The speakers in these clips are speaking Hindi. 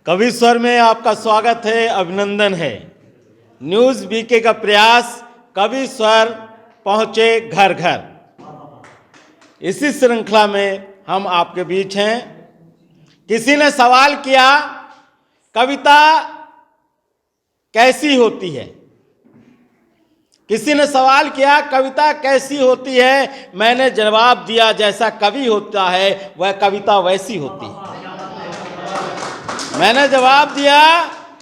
कवि स्वर में आपका स्वागत है, अभिनंदन है। न्यूज़ बीके का प्रयास कवि स्वर पहुँचे घर घर, इसी श्रृंखला में हम आपके बीच हैं। किसी ने सवाल किया, कविता कैसी होती है? किसी ने सवाल किया, कविता कैसी होती है? मैंने जवाब दिया, जैसा कवि होता है वह कविता वैसी होती है। मैंने जवाब दिया,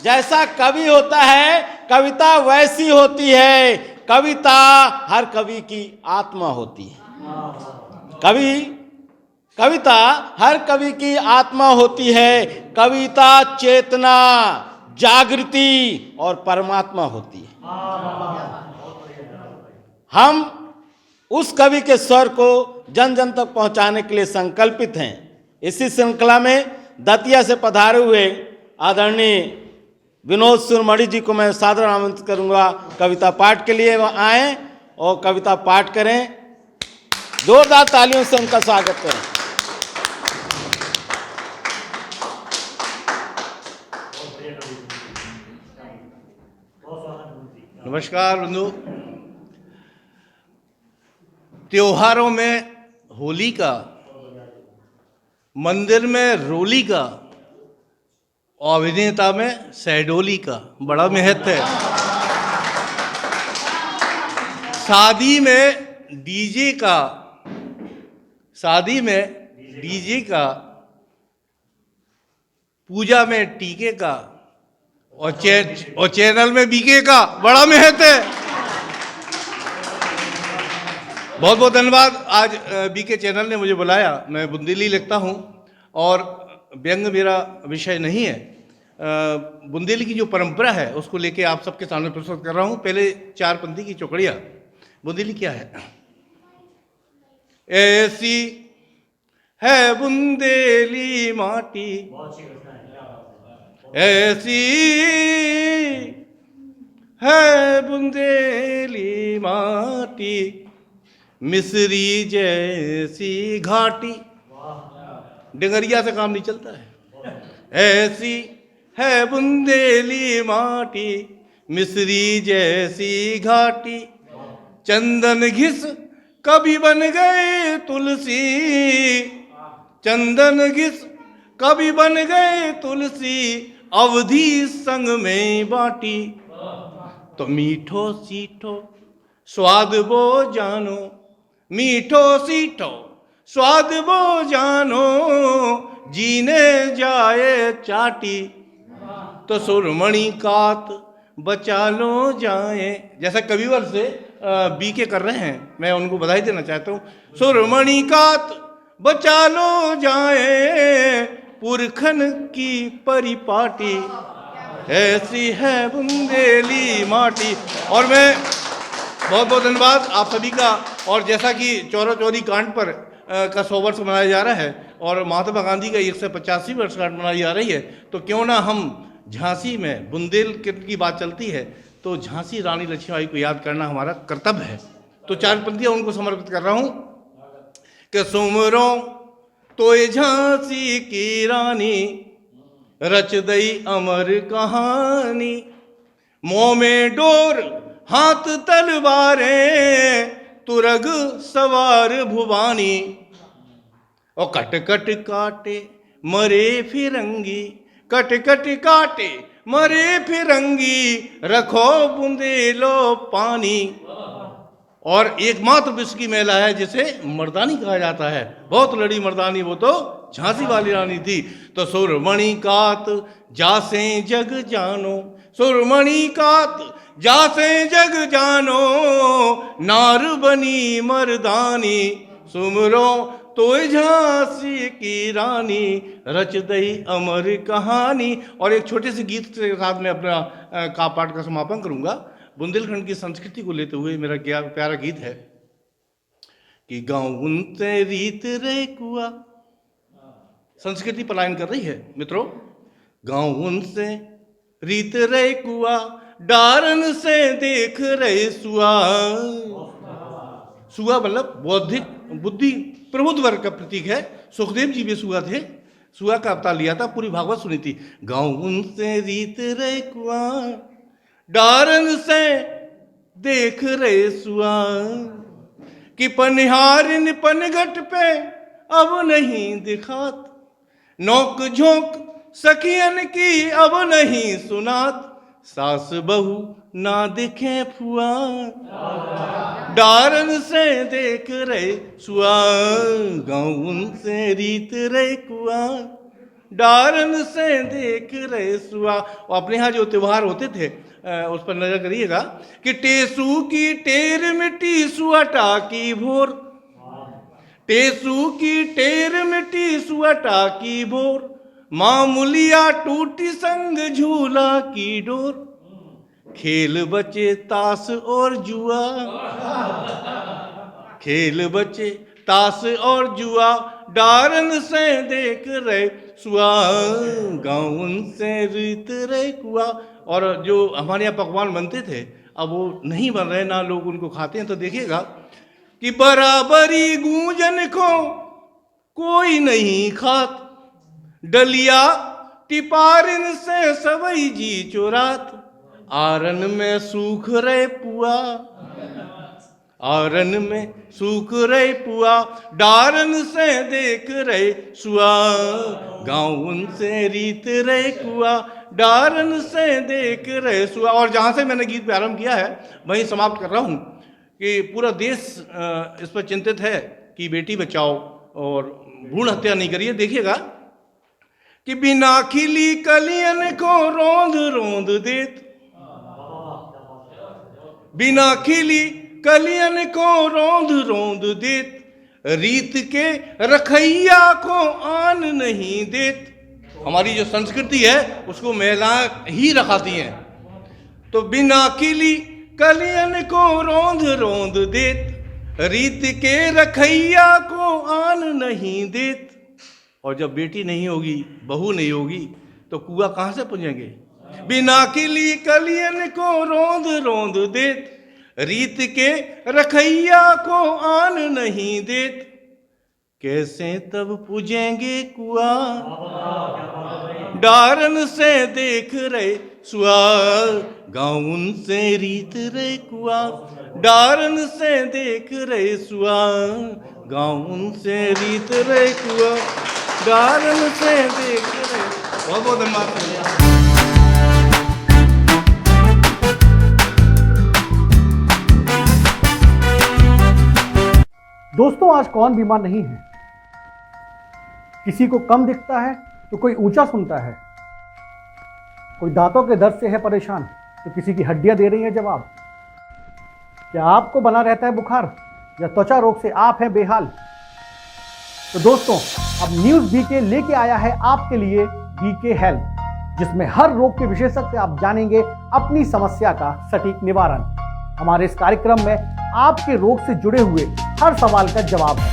जैसा कवि होता है कविता वैसी होती है। कविता हर कवि की आत्मा होती है। कविता हर कवि की आत्मा होती है। कविता चेतना, जागृति और परमात्मा होती है। हम उस कवि के स्वर को जन जन तक पहुंचाने के लिए संकल्पित हैं। इसी श्रृंखला में दतिया से पधारे हुए आदरणीय विनोद सुरमणि जी को मैं सादर आमंत्रित करूंगा कविता पाठ के लिए। वह आएँ और कविता पाठ करें। जोरदार तालियों से उनका स्वागत करें। नमस्कार बंधु। त्योहारों में होली का, मंदिर में रोली का और अभिनेता में सहडोली का बड़ा महत्व है। शादी में डीजे का, पूजा में टीके का और चैनल में बीके का बड़ा महत्व है। बहुत बहुत धन्यवाद। आज बीके चैनल ने मुझे बुलाया। मैं बुंदेली लिखता हूँ और व्यंग मेरा विषय नहीं है। बुंदेली की जो परंपरा है उसको लेके आप सबके सामने प्रस्तुत कर रहा हूँ। पहले चार पंक्ति की चौकड़िया। बुंदेली क्या है? ऐसी है बुंदेली माटी, ऐसी है बुंदेली माटी, मिस्री जैसी घाटी। डंगरिया से काम नहीं चलता है। ऐसी है बुंदेली माटी, मिस्री जैसी घाटी, चंदन घिस कभी बन गए तुलसी, चंदन घिस कभी बन गए तुलसी, अवधि संग में बाटी। तो मीठो सीठो स्वाद वो जानो, मीठो सीठो स्वाद वो जानो, जीने जाए चाटी। तो सुरमणि कात बचा लो जाए, जैसा कविवर से बीके कर रहे हैं, मैं उनको बधाई देना चाहता हूँ। सुरमणि कात बचा लो जाए, पुरखन की परिपाटी, ऐसी है बुंदेली माटी। और मैं बहुत बहुत धन्यवाद आप सभी का। और जैसा कि चौरा चौरी कांड पर का 100 वर्ष मनाया जा रहा है और महात्मा गांधी का 185 वर्षगांठ मनाई जा रही है, तो क्यों ना हम झांसी में बुंदेलखंड की बात चलती है तो झांसी रानी लक्ष्मीबाई को याद करना हमारा कर्तव्य है। तो चार पंक्तियां उनको समर्पित कर रहा हूं कि सुमरो तो झांसी की रानी, रच दई अमर कहानी, मुंह में डोर हाथ तलवारें, तुरग सवार भुवानी, और कट कट काटे मरे फिरंगी, कट कट काटे मरे फिरंगी, रखो बुंदेलो पानी। और एकमात्र विश्व की महिला है जिसे मर्दानी कहा जाता है। बहुत लड़ी मर्दानी वो तो झांसी वाली रानी थी। तो सुरमणि कात जासे जग जानो, सुरमणि कात जासे जग जानो, नार बनी मर्दानी, सुमरो तो झांसी की रानी, रच दई अमर कहानी। और एक छोटे से गीत के साथ मैं अपना का पाठ का समापन करूंगा। बुंदेलखंड की संस्कृति को लेते हुए मेरा क्या प्यारा गीत है कि गाँव उनते रीत रे कुआ। संस्कृति पलायन कर रही है मित्रों। गाँव उनसे रीत रे कुआ, डारन से देख रहे सुआ। सुआ मतलब बौद्धिक बुद्धि प्रबुद्ध वर्ग का प्रतीक है। सुखदेव जी भी सुआ थे। सुआ का अवतार लिया था, पूरी भागवत सुनी थी। गाँव से रीत रे कुआ, डारन से देख रे सुआ, कि पनिहारिन पनघट पे अब नहीं दिखात, नोक झोंक सखियन की अब नहीं सुनात, सास बहू ना दिखे फुआ, डारन से देख रहे सुआ, गाँव से रीत रे कुआ, डारन से देख रहे सुआ। और अपने यहाँ जो त्योहार होते थे उस पर नजर करिएगा कि टेसू की टेर मिट्टी सुअटा की भोर, टेसू की टेर मिट्टी सुअटा की भोर, मामूलिया टूटी संग झूला की डोर, खेल बचे ताश और जुआ, खेल बचे ताश और जुआ, डारन से देख रहे सुआ, गाँव से रीत रे कुआ। और जो हमारे यहाँ पकवान बनते थे अब वो नहीं बन रहे, ना लोग उनको खाते हैं। तो देखिएगा कि बराबरी गूंजन को कोई नहीं खात, डलिया टिपारिन से सवई जी चुरात, आरन में सूख रहे पुआ, आरन में सूख रहे पुआ, डारन से देख रहे सुआ, गाँव से रीत रे कुआ, डारन से देख रहे सुआ। और जहाँ से मैंने गीत प्रारंभ किया है वहीं समाप्त कर रहा हूँ कि पूरा देश इस पर चिंतित है कि बेटी बचाओ और भ्रूण हत्या नहीं करिए। देखिएगा कि बिना खिली कलियन को रोंद रोंद देत, बिना खिली कलियन को रोंद रोंद देत, रीत के रखैया को आन नहीं देत। हमारी जो संस्कृति है उसको महिलाएं ही रखाती हैं। तो बिना खिली कलियन को रोंद रोंद देत, रीत के रखैया को आन नहीं देत। और जब बेटी नहीं होगी, बहू नहीं होगी, तो कुआ कहाँ से पूजेंगे। बिना खिली कलियन को रोंद रोंद देत, रीत के रखैया को आन नहीं देत, कैसे तब पूजेंगे कुआ, डारन से देख रहे सुआ, गाँव से रीत रे कुआ, डारन से देख रहे सुआ, गाँव से रीत रे कुआ, डारन से देख रहे। बहुत बहुत धन्यवाद। दोस्तों, आज कौन बीमार नहीं है। किसी को कम दिखता है तो कोई ऊंचा सुनता है, कोई दांतों के दर्द से है परेशान तो किसी की हड्डियां दे रही है जवाब। क्या आपको बना रहता है बुखार या त्वचा रोग से आप हैं बेहाल। तो दोस्तों, अब न्यूज़ बीके लेके आया है आपके लिए बीके हेल्थ, जिसमें हर रोग के विशेषज्ञ से आप जानेंगे अपनी समस्या का सटीक निवारण। हमारे इस कार्यक्रम में आपके रोग से जुड़े हुए हर सवाल का जवाब है।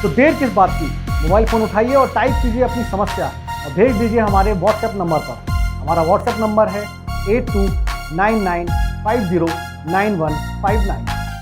तो देर किस बात की, मोबाइल फोन उठाइए और टाइप कीजिए अपनी समस्या और भेज दीजिए हमारे व्हाट्सएप नंबर पर। हमारा व्हाट्सएप नंबर है 8299509159।